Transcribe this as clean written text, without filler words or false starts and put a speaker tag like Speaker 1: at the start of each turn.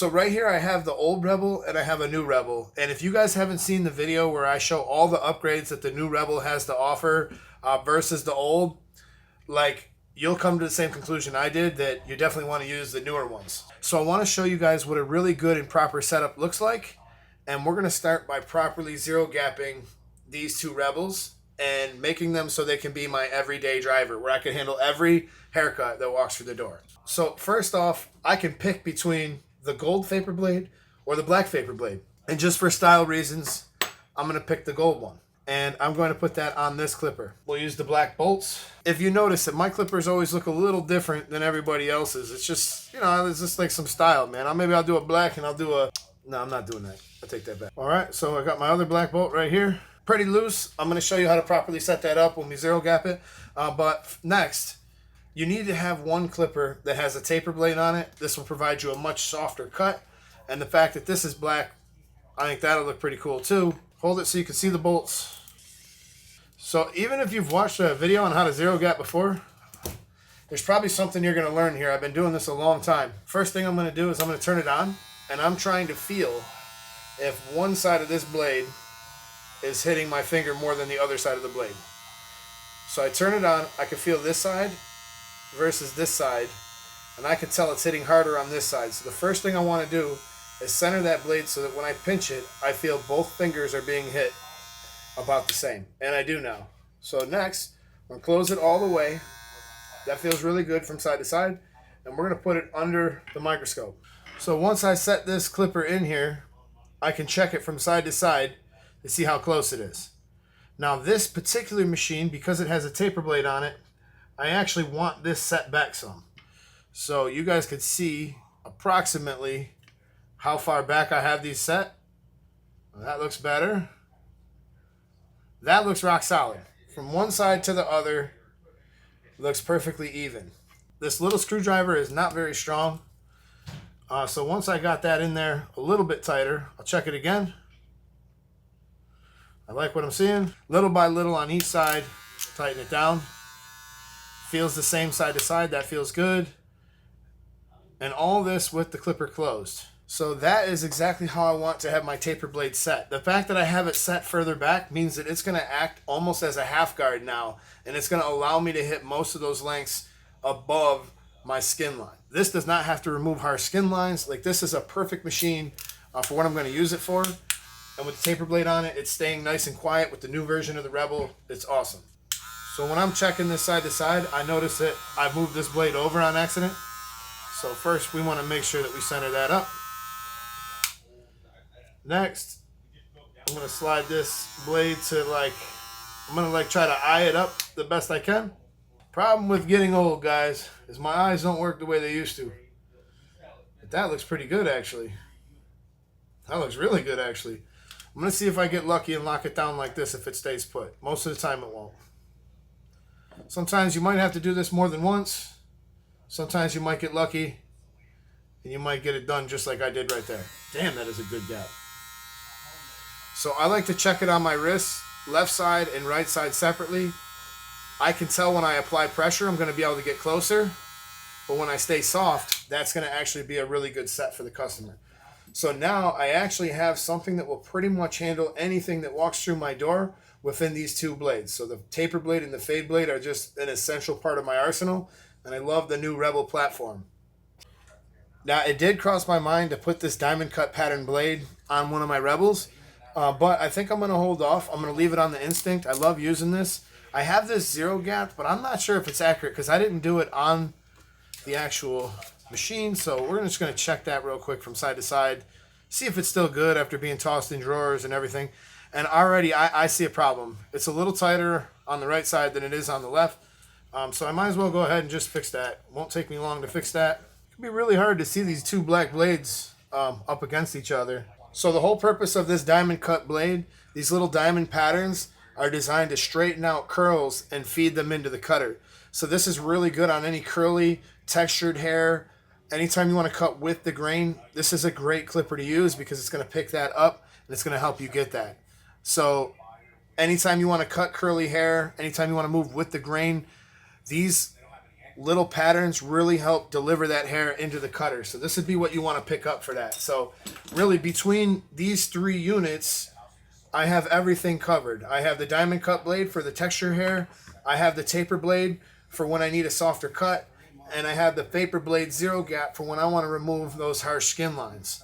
Speaker 1: So right here I have the old Rebel and I have a new Rebel. And if you guys haven't seen the video where I show all the upgrades that the new Rebel has to offer versus the old, like, you'll come to the same conclusion I did, that you definitely want to use the newer ones. So I want to show you guys what a really good and proper setup looks like. And we're going to start by properly zero gapping these two Rebels and making them so they can be my everyday driver, where I can handle every haircut that walks through the door. So first off, I can pick between the gold Vapor blade or the black Vapor blade. And just for style reasons, I'm going to pick the gold one. And I'm going to put that on this clipper. We'll use the black bolts. If you notice that my clippers always look a little different than everybody else's, it's just, you know, it's just like some style, man. Maybe I'll do a black and I'll do a... No, I'm not doing that. I take that back. All right, so I got my other black bolt right here. Pretty loose. I'm going to show you how to properly set that up when we zero gap it. But next, you need to have one clipper that has a taper blade on it. This will provide you a much softer cut. And the fact that this is black, I think that'll look pretty cool too. Hold it so you can see the bolts. So even if you've watched a video on how to zero gap before, there's probably something you're going to learn here. I've been doing this a long time. First thing I'm going to do is I'm going to turn it on, and I'm trying to feel if one side of this blade is hitting my finger more than the other side of the blade. So I turn it on, I can feel this side versus this side, and I can tell it's hitting harder on this side. So the first thing I want to do is center that blade so that when I pinch it, I feel both fingers are being hit about the same. And I do now. So next, I'm going to close it all the way. That feels really good from side to side. And we're going to put it under the microscope. So once I set this clipper in here, I can check it from side to side to see how close it is. Now this particular machine, because it has a taper blade on it, I actually want this set back some. So you guys could see approximately how far back I have these set. Well, that looks better. That looks rock solid. From one side to the other, looks perfectly even. This little screwdriver is not very strong. So once I got that in there a little bit tighter, I'll check it again. I like what I'm seeing. Little by little on each side, tighten it down. Feels the same side to side, that feels good. And all this with the clipper closed. So that is exactly how I want to have my taper blade set. The fact that I have it set further back means that it's going to act almost as a half guard now, and it's going to allow me to hit most of those lengths above my skin line. This does not have to remove harsh skin lines. Like, this is a perfect machine for what I'm going to use it for. And with the taper blade on it, it's staying nice and quiet. With the new version of the Rebel, it's awesome. So when I'm checking this side to side, I notice that I moved this blade over on accident. So first we want to make sure that we center that up. Next, I'm going to slide this blade to I'm going to try to eye it up the best I can. Problem with getting old, guys, is my eyes don't work the way they used to. But that looks pretty good, actually. That looks really good, actually. I'm going to see if I get lucky and lock it down like this if it stays put. Most of the time it won't. Sometimes you might have to do this more than once. Sometimes you might get lucky and you might get it done just like I did right there. Damn, that is a good gap. So I like to check it on my wrists, left side and right side separately. I can tell when I apply pressure, I'm going to be able to get closer. But when I stay soft, that's going to actually be a really good set for the customer. So now I actually have something that will pretty much handle anything that walks through my door within these two blades. So the taper blade and the fade blade are just an essential part of my arsenal. And I love the new Rebel platform. Now, it did cross my mind to put this diamond cut pattern blade on one of my Rebels. But I think I'm going to hold off. I'm going to leave it on the Instinct. I love using this. I have this zero gap, but I'm not sure if it's accurate because I didn't do it on the actual machine. So we're just going to check that real quick from side to side. See if it's still good after being tossed in drawers and everything. And already I see a problem. It's a little tighter on the right side than it is on the left. So I might as well go ahead and just fix that. Won't take me long to fix that. It can be really hard to see these two black blades up against each other. So the whole purpose of this diamond cut blade, these little diamond patterns, are designed to straighten out curls and feed them into the cutter. So this is really good on any curly, textured hair. Anytime you want to cut with the grain, this is a great clipper to use because it's going to pick that up and it's going to help you get that. So anytime you want to cut curly hair, anytime you want to move with the grain, these little patterns really help deliver that hair into the cutter. So this would be what you want to pick up for that. So really between these 3 units, I have everything covered. I have the diamond cut blade for the texture hair. I have the taper blade for when I need a softer cut. And I have the vapor blade zero gap for when I want to remove those harsh skin lines.